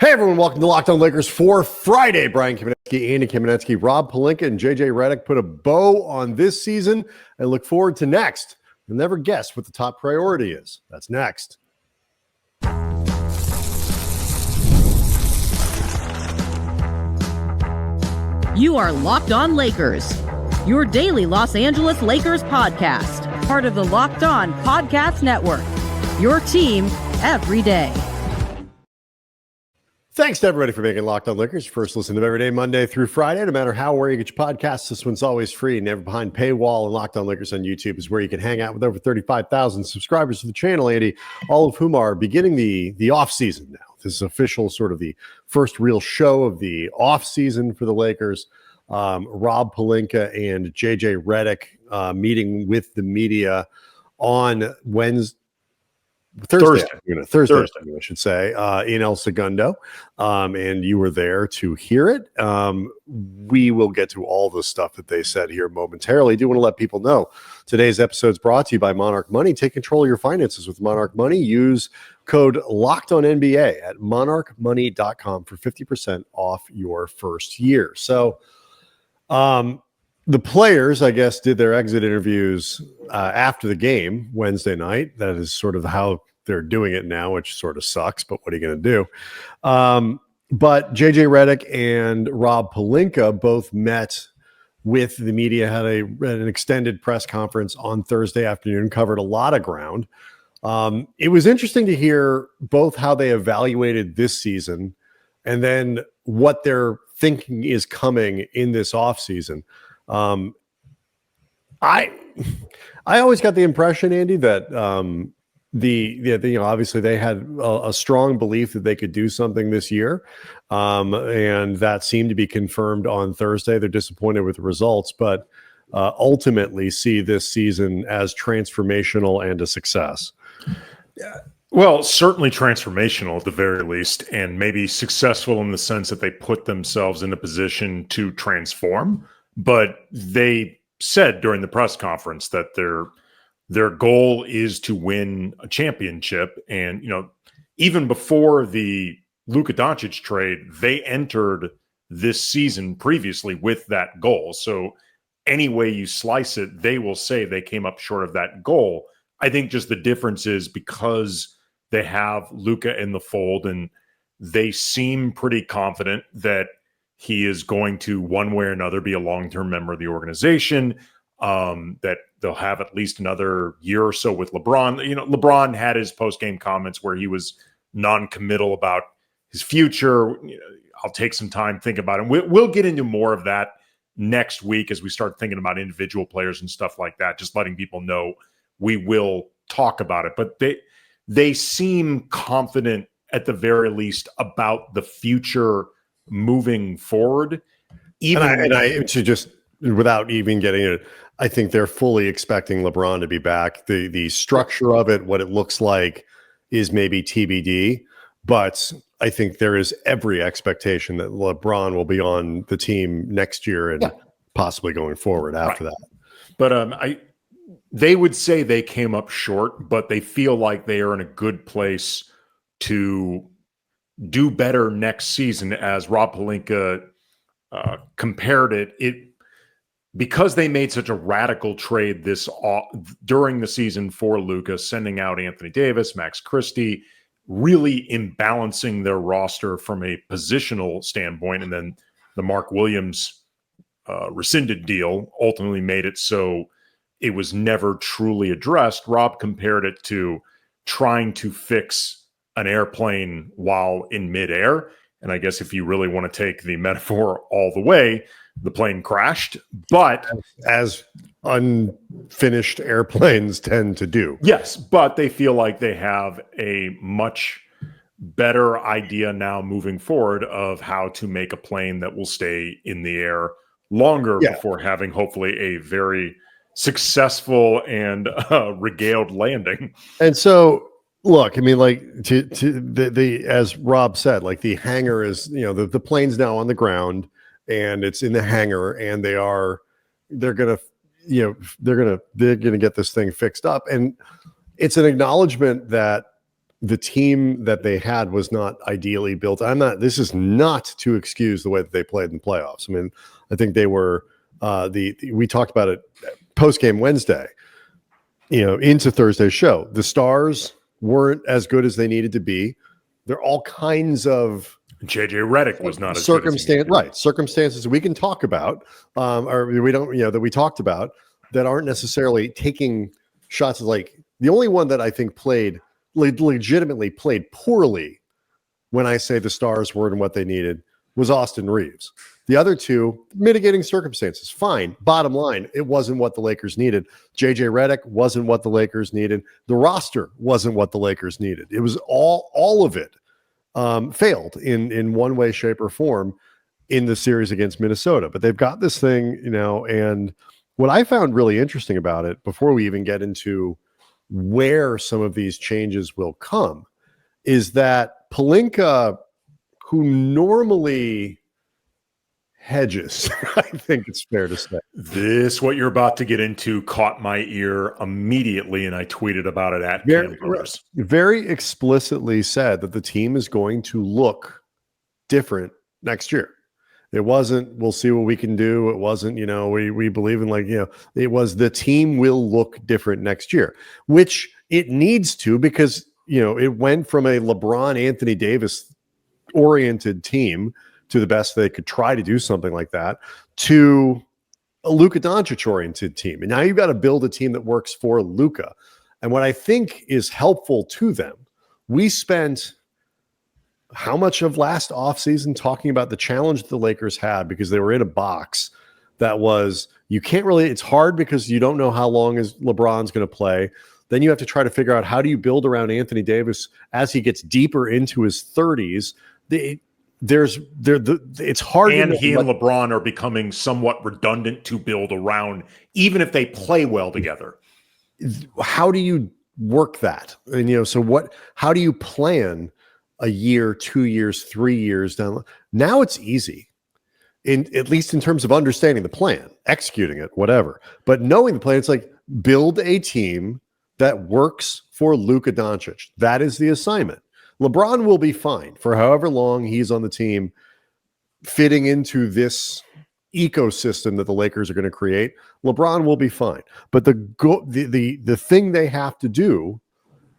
Hey everyone, welcome to Locked On Lakers for Friday. Brian Kamenetsky, Andy Kamenetsky, Rob Pelinka, and JJ Redick put a bow on this season and look forward to next. You'll never guess what the top priority is. That's next. You are Locked On Lakers, your daily Los Angeles Lakers podcast, part of the Locked On Podcast Network, your team every day. Thanks to everybody for making Locked On Lakers your first listen of every day, Monday through Friday. No matter how or where you get your podcasts, this one's always free, never behind paywall. And Locked On Lakers on YouTube is where you can hang out with over 35,000 subscribers to the channel, Andy, all of whom are beginning the offseason now. This is official, sort of the first real show of the offseason for the Lakers. Rob Pelinka and JJ Redick meeting with the media on Thursday, I should say, in El Segundo, and you were there to hear it. We will get to all the stuff that they said here momentarily. I do want to let people know today's episode is brought to you by Monarch Money. Take control of your finances with Monarch Money. Use code LOCKEDONNBA at monarchmoney.com for 50% off your first year. So the players, I guess, did their exit interviews after the game Wednesday night. That is sort of how they're doing it now, which sort of sucks, but what are you going to do? But JJ Redick and Rob Pelinka both met with the media, had an extended press conference on Thursday afternoon, covered a lot of ground. It was interesting to hear both how they evaluated this season and then what they're thinking is coming in this offseason. I always got the impression, Andy, that obviously they had a strong belief that they could do something this year, and that seemed to be confirmed on Thursday. They're disappointed with the results, but ultimately see this season as transformational and a success. Yeah. Well, certainly transformational at the very least, and maybe successful in the sense that they put themselves in a position to transform. But they said during the press conference that their goal is to win a championship. And, even before the Luka Dončić trade, they entered this season previously with that goal. So any way you slice it, they will say they came up short of that goal. I think just the difference is because they have Luka in the fold and they seem pretty confident that he is going to, one way or another, be a long-term member of the organization, that they'll have at least another year or so with LeBron. LeBron had his post-game comments where he was non-committal about his future. I'll take some time, think about it. We'll get into more of that next week as we start thinking about individual players and stuff like that, just letting people know we will talk about it. But they seem confident at the very least about the future moving forward. Without even getting it, I think they're fully expecting LeBron to be back. The structure of it, what it looks like, is maybe TBD, but I think there is every expectation that LeBron will be on the team next year and possibly going forward after that. But they would say they came up short, but they feel like they are in a good place to do better next season. As Rob Pelinka compared it because they made such a radical trade during the season for Luka, sending out Anthony Davis, Max Christie, really imbalancing their roster from a positional standpoint, and then the Mark Williams rescinded deal ultimately made it so it was never truly addressed. Rob compared it to trying to fix an airplane while in midair. And I guess if you really want to take the metaphor all the way, the plane crashed, but as unfinished airplanes tend to do. Yes, but they feel like they have a much better idea now moving forward of how to make a plane that will stay in the air longer before having hopefully a very successful and regaled landing. And so, look, I mean, like the as Rob said, like the hangar is, the plane's now on the ground and it's in the hangar, and they're gonna get this thing fixed up. And it's an acknowledgement that the team that they had was not ideally built. This is not to excuse the way that they played in the playoffs. I mean, I think they were, we talked about it post-game Wednesday, into Thursday's show. The Stars weren't as good as they needed to be. There are all kinds of JJ Redick was not as circumstances we can talk about, or we don't, that we talked about that aren't necessarily taking shots. Like the only one that I think legitimately played poorly when I say the Stars weren't what they needed was Austin Reaves. The other two, mitigating circumstances, fine. Bottom line, it wasn't what the Lakers needed. JJ Redick wasn't what the Lakers needed. The roster wasn't what the Lakers needed. It was all of it failed in one way, shape, or form in the series against Minnesota. But they've got this thing, and what I found really interesting about it, before we even get into where some of these changes will come, is that Pelinka, who normally hedges, I think it's fair to say. This, what you're about to get into, caught my ear immediately, and I tweeted about it at very explicitly said that the team is going to look different next year. It wasn't, we'll see what we can do. It wasn't, we believe in it was the team will look different next year, which it needs to, because, it went from a LeBron, Anthony Davis oriented team to the best they could try to do something like that to a Luka Dončić oriented team. And now you've got to build a team that works for Luka. And what I think is helpful to them, we spent how much of last offseason talking about the challenge the Lakers had because they were in a box that was, it's hard because you don't know how long is LeBron's going to play. Then you have to try to figure out how do you build around Anthony Davis as he gets deeper into his 30s. It's hard. And he and LeBron are becoming somewhat redundant to build around, even if they play well together. How do you work that? And, how do you plan a year, 2 years, 3 years down? Now it's easy, at least in terms of understanding the plan, executing it, whatever. But knowing the plan, it's like build a team that works for Luka Dončić. That is the assignment. LeBron will be fine for however long he's on the team, fitting into this ecosystem that the Lakers are going to create. LeBron will be fine. But the thing they have to do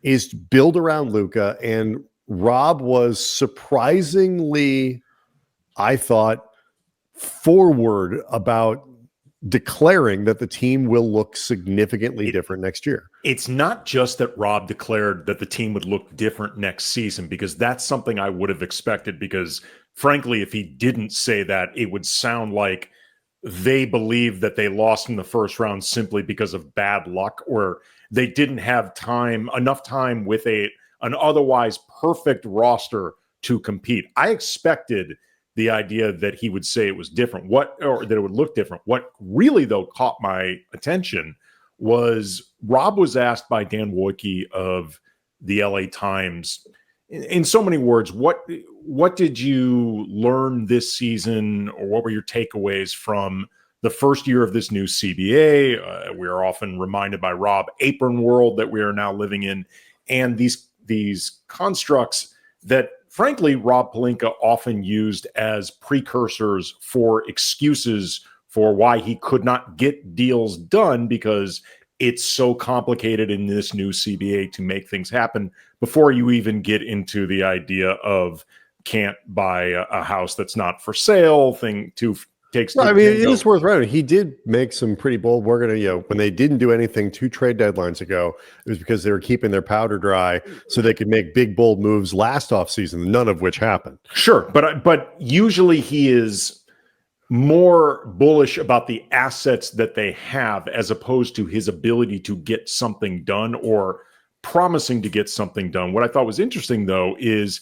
is build around Luka, and Rob was surprisingly, I thought, forward about declaring that the team will look significantly different next year. It's not just that Rob declared that the team would look different next season, because that's something I would have expected, because frankly, if he didn't say that, it would sound like they believe that they lost in the first round simply because of bad luck, or they didn't have enough time with an otherwise perfect roster to compete. I expected the idea that he would say it was different, or that it would look different. What really, though, caught my attention was Rob was asked by Dan Wojcicki of the LA Times, in so many words, what did you learn this season, or what were your takeaways from the first year of this new CBA? We are often reminded by Rob, apron world that we are now living in, and these constructs that, frankly, Rob Pelinka often used as precursors for excuses for why he could not get deals done, because it's so complicated in this new CBA to make things happen, before you even get into the idea of can't buy a house that's not for sale thing takes. Well, I mean, it is worth writing. He did make some pretty bold. We're going to, when they didn't do anything 2 trade deadlines ago, it was because they were keeping their powder dry so they could make big, bold moves last offseason, none of which happened. Sure. But usually he is more bullish about the assets that they have, as opposed to his ability to get something done or promising to get something done. What I thought was interesting, though, is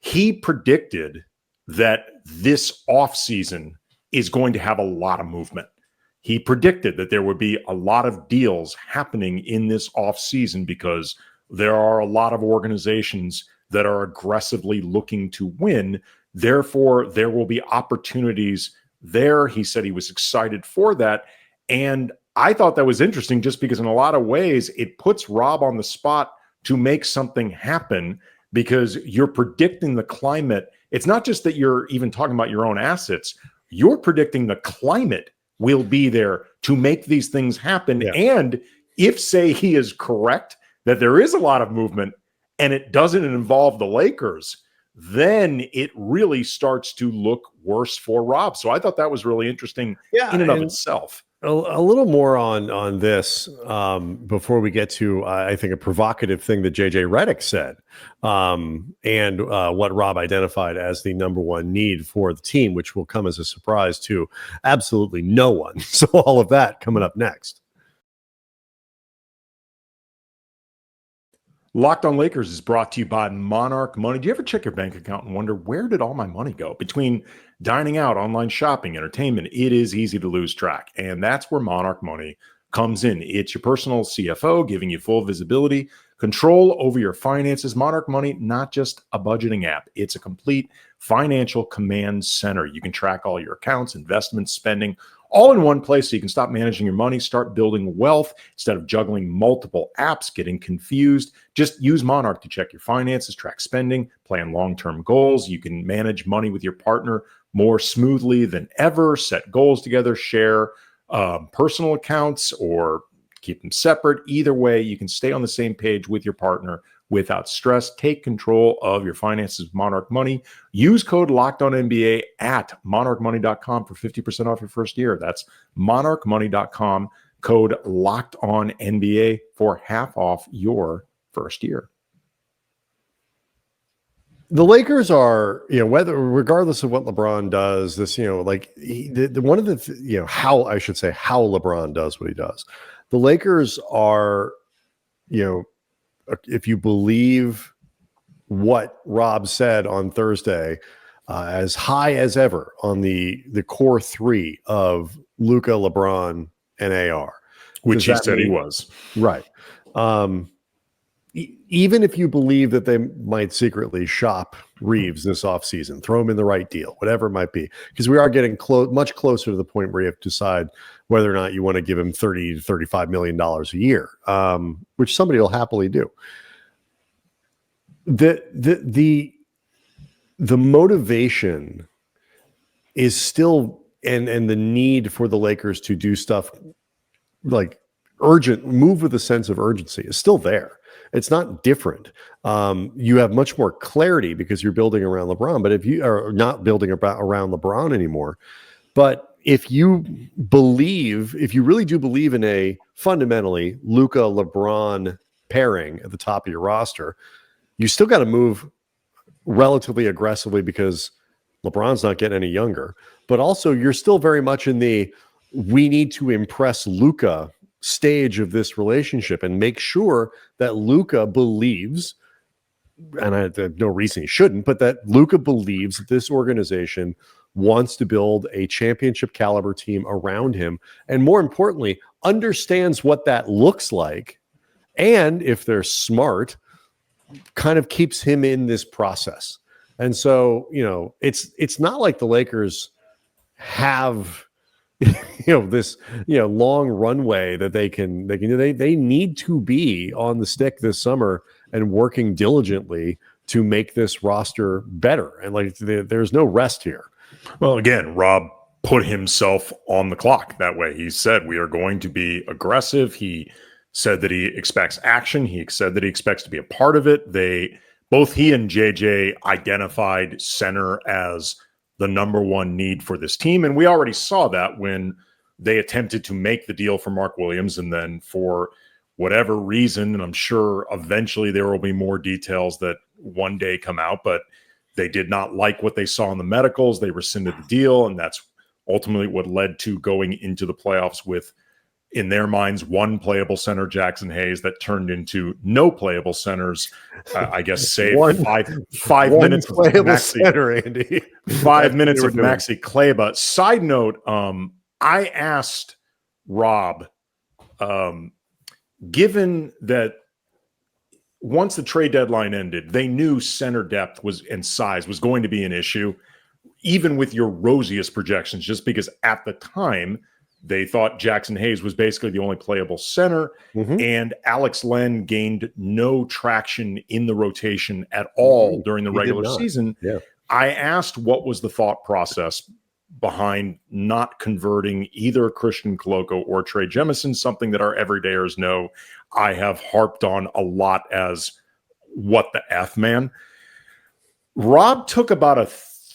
he predicted that this offseason is going to have a lot of movement. He predicted that there would be a lot of deals happening in this offseason, because there are a lot of organizations that are aggressively looking to win. Therefore, there will be opportunities there. He said he was excited for that. And I thought that was interesting, just because in a lot of ways it puts Rob on the spot to make something happen because you're predicting the climate. It's not just that you're even talking about your own assets. You're predicting the climate will be there to make these things happen. Yeah. And if, say, he is correct that there is a lot of movement and it doesn't involve the Lakers, then it really starts to look worse for Rob. So I thought that was really interesting in and of itself. A little more on this before we get to, I think, a provocative thing that JJ Redick said and what Rob identified as the number one need for the team, which will come as a surprise to absolutely no one. So all of that coming up next. Locked on Lakers is brought to you by Monarch Money. Do you ever check your bank account and wonder, where did all my money go? Between dining out, online shopping, entertainment, it is easy to lose track. And that's where Monarch Money comes in. It's your personal CFO giving you full visibility, control over your finances. Monarch Money, not just a budgeting app. It's a complete financial command center. You can track all your accounts, investments, spending, all in one place, so you can stop managing your money, start building wealth instead of juggling multiple apps, getting confused. Just use Monarch to check your finances, track spending, plan long-term goals. You can manage money with your partner more smoothly than ever, set goals together, share personal accounts, or keep them separate. Either way, you can stay on the same page with your partner without stress. Take control of your finances with Monarch Money. Use code LOCKEDONNBA at monarchmoney.com for 50% off your first year. That's monarchmoney.com, code LOCKEDONNBA for half off your first year. The Lakers are, regardless of what LeBron does, this, one of the, how LeBron does what he does. The Lakers are, if you believe what Rob said on Thursday, as high as ever on the core three of Luka, LeBron, and AR. Which he said he was. Right. Even if you believe that they might secretly shop Reaves this offseason, throw him in the right deal, whatever it might be, because we are getting much closer to the point where you have to decide whether or not you want to give him $30 to $35 million a year, which somebody will happily do. The motivation is still, and the need for the Lakers to do stuff like urgent, move with a sense of urgency is still there. It's not different. You have much more clarity because you're building around LeBron, but if you are not building around LeBron anymore, but if you really do believe in a fundamentally Luka LeBron pairing at the top of your roster, you still got to move relatively aggressively because LeBron's not getting any younger, but also you're still very much in the we need to impress Luka stage of this relationship and make sure that Luka believes, and I have no reason he shouldn't, but that Luka believes that this organization wants to build a championship caliber team around him, and more importantly, understands what that looks like, and if they're smart, kind of keeps him in this process. And so, it's not like the Lakers have this long runway that they can do. They need to be on the stick this summer and working diligently to make this roster better. And there's no rest here. Well, again, Rob put himself on the clock that way. He said we are going to be aggressive. He said that he expects action. He said that he expects to be a part of it. Both he and JJ identified center as the number one need for this team. And we already saw that when they attempted to make the deal for Mark Williams. And then for whatever reason, and I'm sure eventually there will be more details that one day come out, but they did not like what they saw in the medicals. They rescinded the deal. And that's ultimately what led to going into the playoffs with, in their minds, one playable center, Jackson Hayes, that turned into no playable centers. I guess save five minutes of playable center, Andy. 5 minutes of Maxi Kleber. Side note, I asked Rob, given that once the trade deadline ended, they knew center depth and size was going to be an issue, even with your rosiest projections, just because at the time They thought Jackson Hayes was basically the only playable center, and Alex Len gained no traction in the rotation at all during the regular season. Yeah. I asked what was the thought process behind not converting either Christian Koloko or Trey Jemison, something that our everydayers know I have harped on a lot as what the F, man. Rob took about a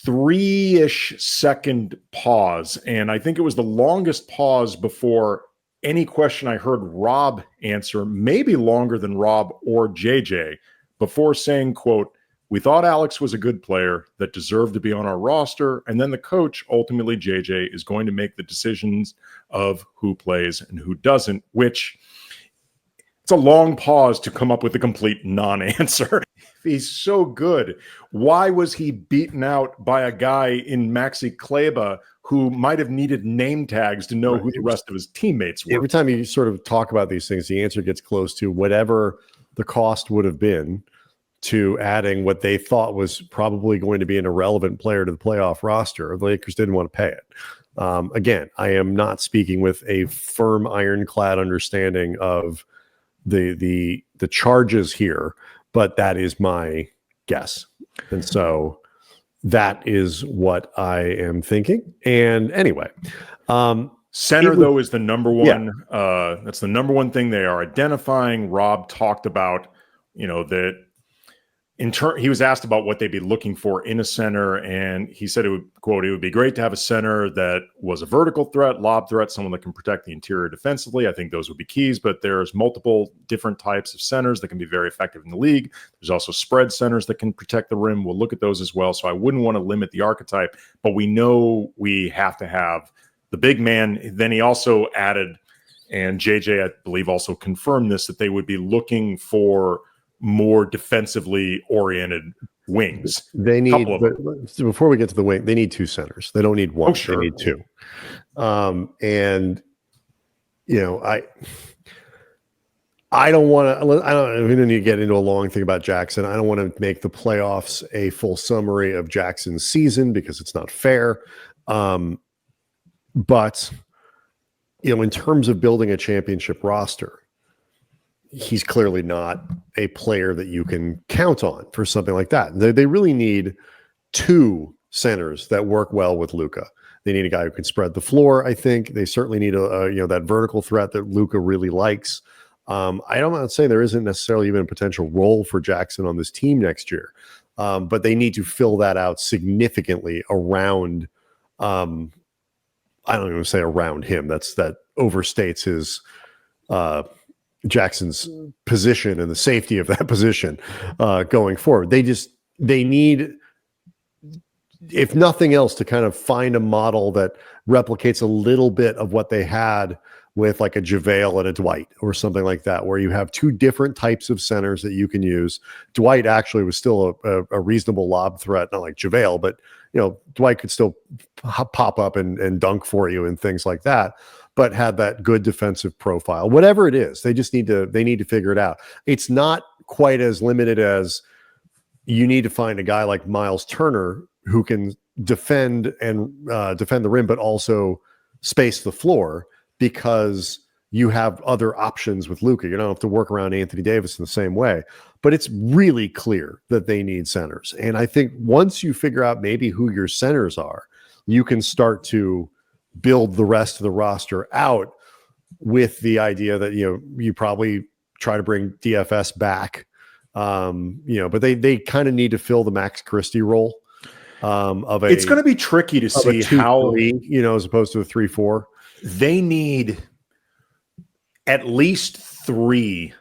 3-ish second pause, and I think it was the longest pause before any question I heard Rob answer, maybe longer than Rob or JJ, before saying, quote, "We thought Alex was a good player that deserved to be on our roster, and then the coach, ultimately JJ, is going to make the decisions of who plays and who doesn't," which it's a long pause to come up with a complete non-answer. If he's so good, why was he beaten out by a guy in Maxi Kleber who might have needed name tags to know who the rest of his teammates were? Every time you sort of talk about these things, the answer gets close to whatever the cost would have been to adding what they thought was probably going to be an irrelevant player to the playoff roster. The Lakers didn't want to pay it. Again, I am not speaking with a firm ironclad understanding of the charges here, but that is my guess. And so that is what I am thinking. And anyway, center though is the number one. That's the number one thing they are identifying. Rob talked about, that he was asked about what they'd be looking for in a center, and he said, it would be great to have a center that was a vertical threat, lob threat, someone that can protect the interior defensively. I think those would be keys, but there's multiple different types of centers that can be very effective in the league. There's also spread centers that can protect the rim. We'll look at those as well. So I wouldn't want to limit the archetype, but we know we have to have the big man. Then he also added, and JJ, I believe, also confirmed this, that they would be looking for more defensively oriented wings. They need, before we get to the wing, they need two centers. They don't need one. Sure. They need two. And I don't want to. We don't need to get into a long thing about Jackson. I don't want to make the playoffs a full summary of Jackson's season because it's not fair. But in terms of building a championship roster, he's clearly not a player that you can count on for something like that. They really need two centers that work well with Luka. They need a guy who can spread the floor. I think they certainly need that vertical threat that Luka really likes. I'm not saying there isn't necessarily even a potential role for Jackson on this team next year, but they need to fill that out significantly around. I don't even say around him. That overstates his. Jackson's position and the safety of that position going forward. They need, if nothing else, to kind of find a model that replicates a little bit of what they had with like a JaVale and a Dwight or something like that, where you have two different types of centers that you can use. Dwight actually was still a reasonable lob threat, not like JaVale, but Dwight could still pop up and dunk for you and things like that, but had that good defensive profile. Whatever it is, they need to figure it out. It's not quite as limited as you need to find a guy like Miles Turner who can defend the rim, but also space the floor, because you have other options with Luka. You don't have to work around Anthony Davis in the same way. But it's really clear that they need centers. And I think once you figure out maybe who your centers are, you can start to build the rest of the roster out with the idea that you probably try to bring DFS back, but they kind of need to fill the Max Christie role it's going to be tricky to see how 2-3, as opposed to a 3-4. They need at least 3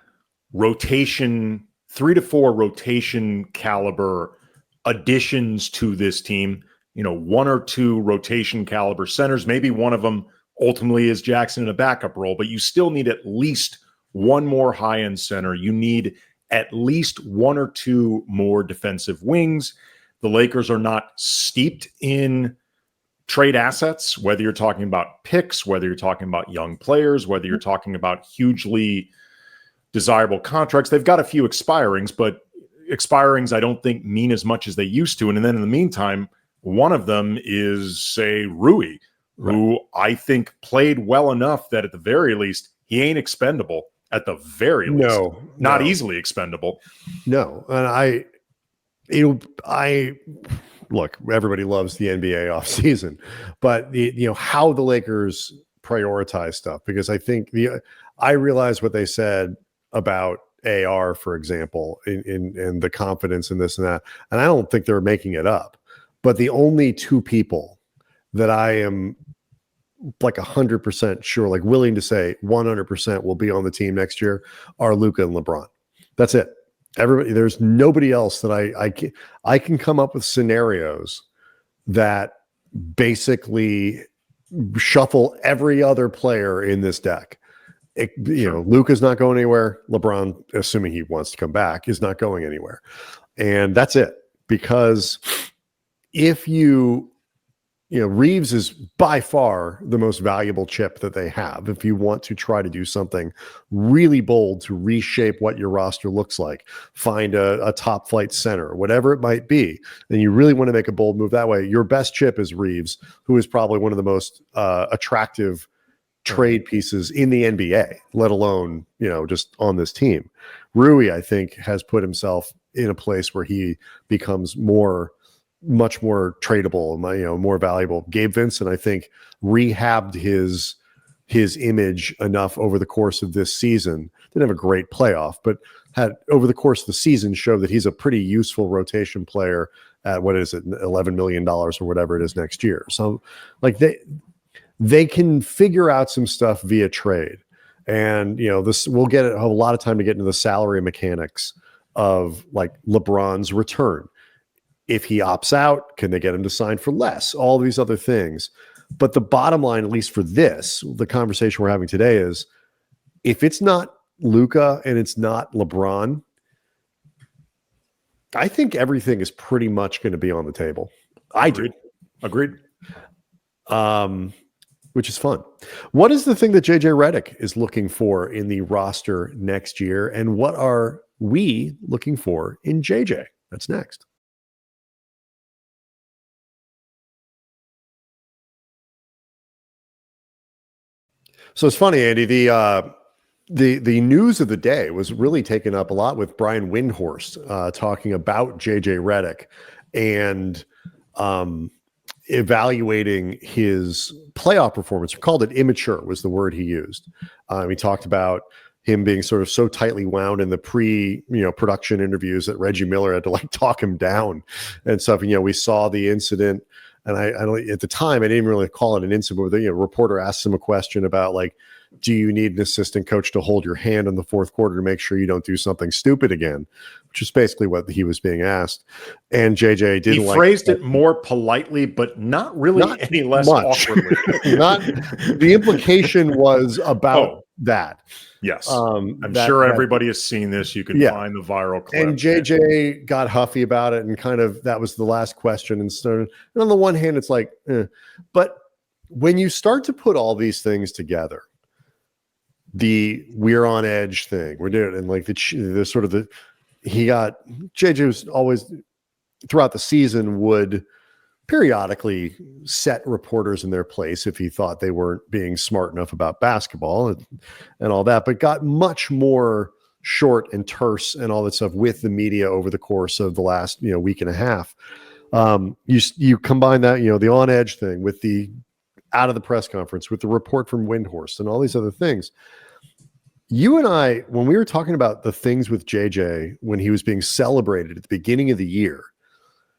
to 4 rotation caliber additions to this team. 1 or 2 rotation caliber centers. Maybe one of them ultimately is Jackson in a backup role, but you still need at least one more high-end center. You need at least 1 or 2 more defensive wings. The Lakers are not steeped in trade assets, whether you're talking about picks, whether you're talking about young players, whether you're talking about hugely desirable contracts. They've got a few expirings, but expirings I don't think mean as much as they used to. And then in the meantime, one of them is, say, Rui, who I think played well enough that at the very least, he ain't expendable. At the very least, not easily expendable. No, and I look. Everybody loves the NBA offseason, but how the Lakers prioritize stuff, because I think I realize what they said about AR, for example, in the confidence in this and that, and I don't think they're making it up. But the only two people that I am like 100% sure, like willing to say 100% will be on the team next year are Luka and LeBron. That's it. Everybody, there's nobody else that I can come up with scenarios that basically shuffle every other player in this deck. Luka's not going anywhere. LeBron, assuming he wants to come back, is not going anywhere. And that's it. Because if Reaves is by far the most valuable chip that they have. If you want to try to do something really bold to reshape what your roster looks like, find a top flight center, whatever it might be, and you really want to make a bold move that way, your best chip is Reaves, who is probably one of the most attractive trade pieces in the NBA, let alone, just on this team. Rui, I think, has put himself in a place where he becomes much more tradable, more valuable. Gabe Vincent, I think, rehabbed his image enough over the course of this season. Didn't have a great playoff, but had over the course of the season showed that he's a pretty useful rotation player at $11 million or whatever it is next year. So like they can figure out some stuff via trade. And this, we'll get a lot of time to get into the salary mechanics of like LeBron's return. If he opts out, can they get him to sign for less? All these other things. But the bottom line, at least for the conversation we're having today, is if it's not Luka and it's not LeBron, I think everything is pretty much going to be on the table. Agreed. Which is fun. What is the thing that JJ Redick is looking for in the roster next year? And what are we looking for in JJ? That's next. So it's funny, Andy, the news of the day was really taken up a lot with Brian Windhorst talking about JJ Redick and evaluating his playoff performance. He called it immature, was the word he used. He talked about him being sort of so tightly wound in the production interviews that Reggie Miller had to like talk him down and stuff. And, we saw the incident. And I don't, at the time, I didn't even really call it an incident, but the reporter asked him a question about like, do you need an assistant coach to hold your hand in the fourth quarter to make sure you don't do something stupid again? Which is basically what he was being asked. And JJ didn't He phrased it more politely, but not really any less awkwardly. Not the implication was about that. Yes. I'm sure everybody has seen this. You can find the viral clip. And JJ got huffy about it and kind of, that was the last question. And on the one hand, it's like, but when you start to put all these things together, the we're on edge thing, we're doing, and like the sort of JJ was always throughout the season would periodically set reporters in their place if he thought they weren't being smart enough about basketball and all that, but got much more short and terse and all that stuff with the media over the course of the last week and a half. You combine that the on edge thing with the out of the press conference with the report from Windhorst and all these other things. You and I, when we were talking about the things with JJ when he was being celebrated at the beginning of the year,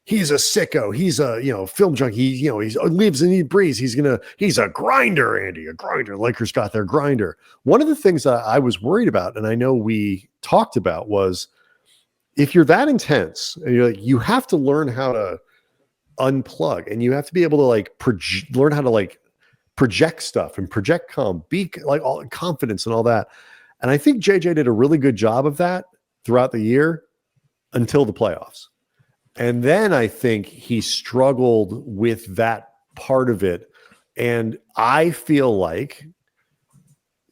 he's a sicko. He's a film junkie. He lives and he breathes. He's a grinder, Andy, a grinder. Lakers got their grinder. One of the things that I was worried about, and I know we talked about, was if you're that intense and you're like, you have to learn how to unplug and you have to be able to like learn how to like project stuff and project calm, be like all confidence and all that. And I think JJ did a really good job of that throughout the year until the playoffs. And then I think he struggled with that part of it. And I feel like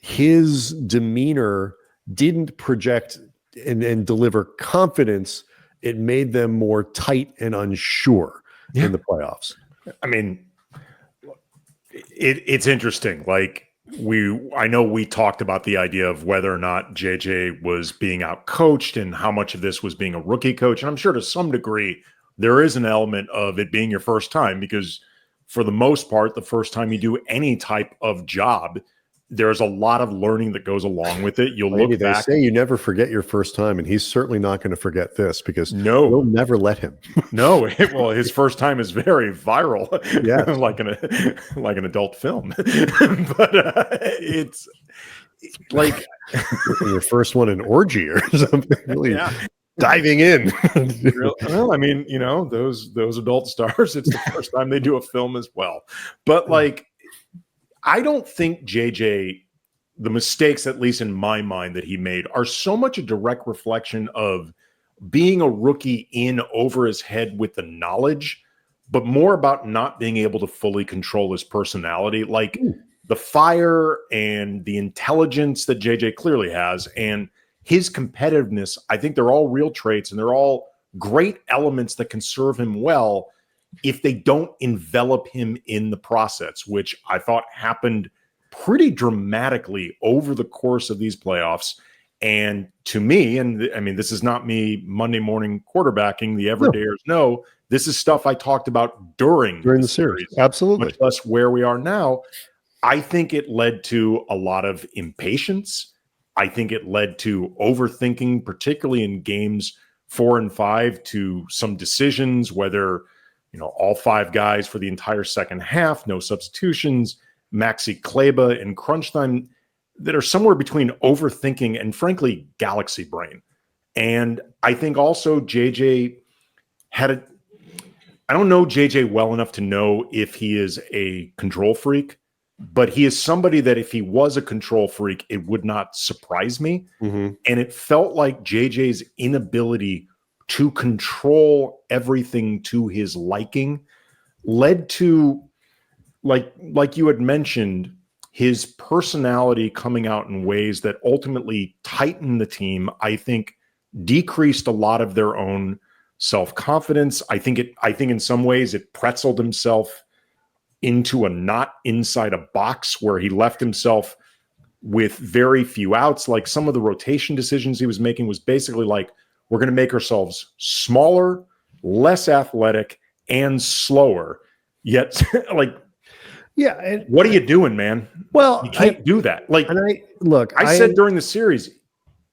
his demeanor didn't project and deliver confidence. It made them more tight and unsure in the playoffs. I mean, It's interesting. Like I know we talked about the idea of whether or not JJ was being out coached and how much of this was being a rookie coach. And I'm sure to some degree there is an element of it being your first time, because for the most part, the first time you do any type of job, there's a lot of learning that goes along with it. You'll look back. They say you never forget your first time, and he's certainly not going to forget this, because you'll never let him. No, well, his first time is very viral, like an adult film. But it's like your first one, an orgy or something. Really diving in. Well, I mean, those adult stars, it's the first time they do a film as well. But like, I don't think JJ, the mistakes, at least in my mind, that he made are so much a direct reflection of being a rookie in over his head with the knowledge, but more about not being able to fully control his personality. Like the fire and the intelligence that JJ clearly has and his competitiveness, I think they're all real traits, and they're all great elements that can serve him well if they don't envelop him in the process, which I thought happened pretty dramatically over the course of these playoffs. And to me, and I mean, this is not me Monday morning quarterbacking, the everydayers know, this is stuff I talked about during the series. Absolutely. Much less where we are now. I think it led to a lot of impatience. I think it led to overthinking, particularly in games 4 and 5, to some decisions, whether all 5 guys for the entire second half, no substitutions, Maxi Kleber in crunch time, that are somewhere between overthinking and, frankly, galaxy brain. And I think also JJ I don't know JJ well enough to know if he is a control freak, but he is somebody that if he was a control freak, it would not surprise me. Mm-hmm. And it felt like JJ's inability to control everything to his liking led to, like you had mentioned, his personality coming out in ways that ultimately tightened the team. I think decreased a lot of their own self-confidence. I think in some ways it pretzeled himself into a knot inside a box where he left himself with very few outs. Like some of the rotation decisions he was making was basically like, we're going to make ourselves smaller, less athletic, and slower. Yet, like, what are you doing, man? Well, you can't do that. Like, I said during the series,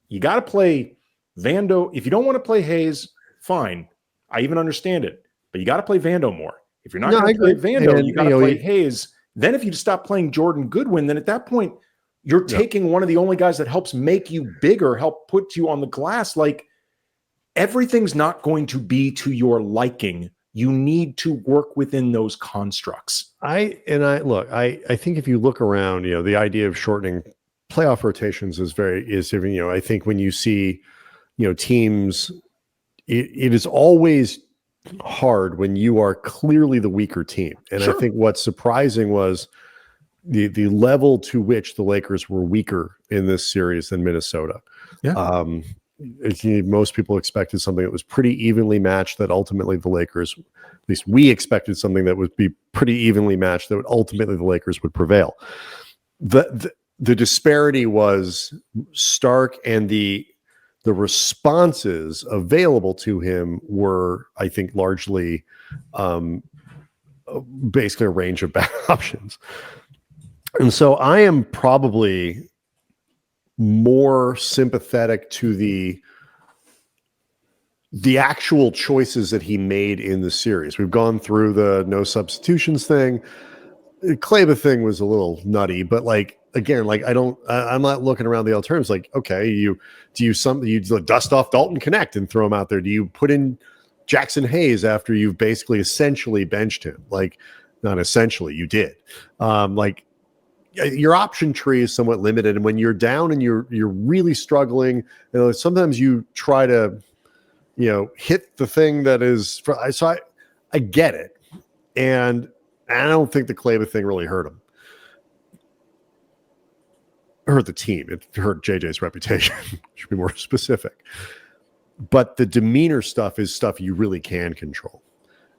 you got to play Vando. If you don't want to play Hayes, fine. I even understand it. But you got to play Vando more. If you're not going to play Vando, you got to play Hayes. Then if you stop playing Jordan Goodwin, then at that point, you're taking one of the only guys that helps make you bigger, help put you on the glass. Like, everything's not going to be to your liking. You need to work within those constructs. I think if you look around, the idea of shortening playoff rotations is I think when you see, teams, it is always hard when you are clearly the weaker team. And I think what's surprising was the level to which the Lakers were weaker in this series than Minnesota. Yeah. Most people expected something that was pretty evenly matched, that ultimately the Lakers, at least we expected something that would be pretty evenly matched, that ultimately the Lakers would prevail. The disparity was stark, and the responses available to him were, I think, largely basically a range of bad options. And so I am probably more sympathetic to the actual choices that he made in the series. We've gone through the no substitutions thing. The Kleber thing was a little nutty, but I'm not looking around the alternatives. Like, okay, you dust off Dalton Connect and throw him out there. Do you put in Jackson Hayes after you've basically essentially benched him? Like, not essentially, you did. Your option tree is somewhat limited, and when you're down and you're really struggling, sometimes you try to, hit the thing that is. So I get it, and I don't think the Kleber thing really hurt him. It hurt the team. It hurt JJ's reputation. Should be more specific. But the demeanor stuff is stuff you really can control,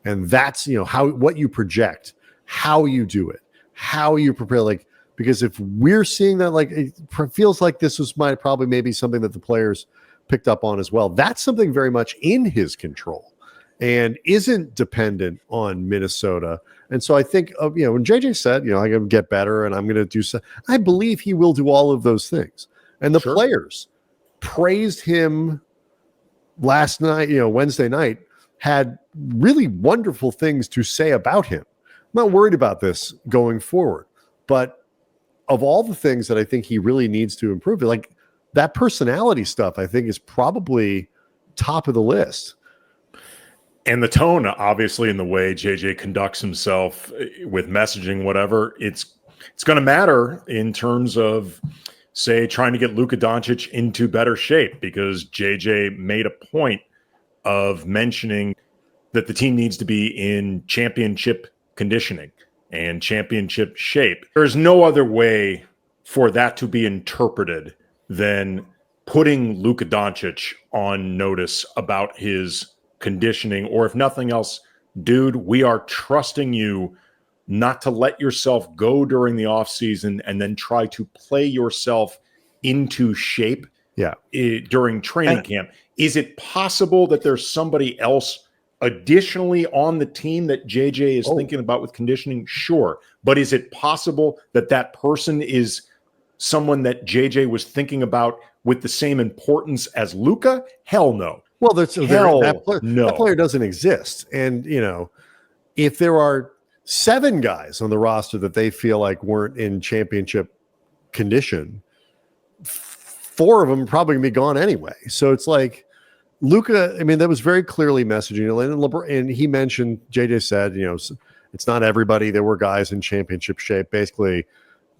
and that's what you project, how you do it. how you prepare, like, because if we're seeing that, like, it feels like this was probably maybe something that the players picked up on as well. That's something very much in his control and isn't dependent on Minnesota. And so I think, when JJ said, I'm going to get better and I'm going to do so, I believe he will do all of those things. And the players praised him last night, Wednesday night, had really wonderful things to say about him. I'm not worried about this going forward, but of all the things that I think he really needs to improve, like that personality stuff, I think is probably top of the list. And the tone, obviously, in the way JJ conducts himself with messaging, whatever, it's going to matter in terms of, say, trying to get Luka Dončić into better shape, because JJ made a point of mentioning that the team needs to be in championship conditioning and championship shape. There's no other way for that to be interpreted than putting Luka Dončić on notice about his conditioning, or if nothing else, dude, we are trusting you not to let yourself go during the offseason and then try to play yourself into shape during training camp. Is it possible that there's somebody else additionally on the team that JJ is thinking about with conditioning? Sure. But is it possible that that person is someone that JJ was thinking about with the same importance as Luka? Hell no. Well, that player doesn't exist. And, if there are 7 guys on the roster that they feel like weren't in championship condition, 4 of them are probably going to be gone anyway. So it's like Luka, that was very clearly messaging. And LeBron, and he mentioned, JJ said, it's not everybody. There were guys in championship shape, basically.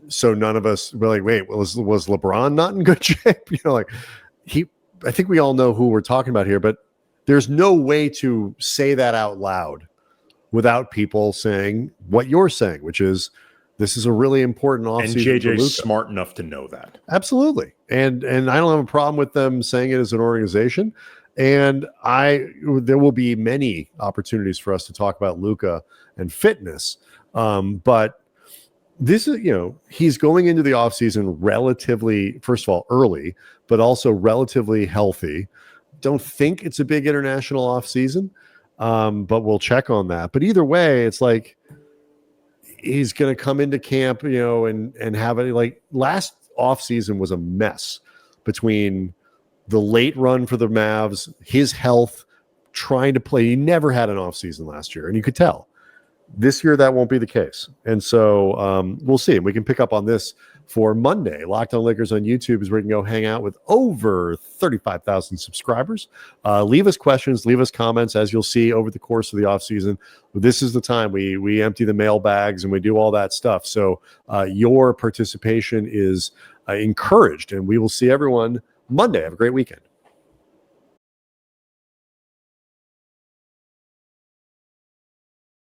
So none of us were like, wait, was LeBron not in good shape? I think we all know who we're talking about here, but there's no way to say that out loud without people saying what you're saying, which is this is a really important offseason. And JJ's smart enough to know that. Absolutely. And I don't have a problem with them saying it as an organization. And there will be many opportunities for us to talk about Luka and fitness. But this is, he's going into the offseason relatively, first of all, early, but also relatively healthy. Don't think it's a big international offseason, but we'll check on that. But either way, it's like he's going to come into camp, and have it. Like last offseason was a mess between the late run for the Mavs, his health, trying to play. He never had an offseason last year, and you could tell. This year, that won't be the case. And so we'll see. We can pick up on this for Monday. Locked On Lakers on YouTube is where you can go hang out with over 35,000 subscribers. Leave us questions, leave us comments, as you'll see over the course of the offseason. This is the time we empty the mailbags and we do all that stuff. So your participation is encouraged, and we will see everyone Monday. Have a great weekend.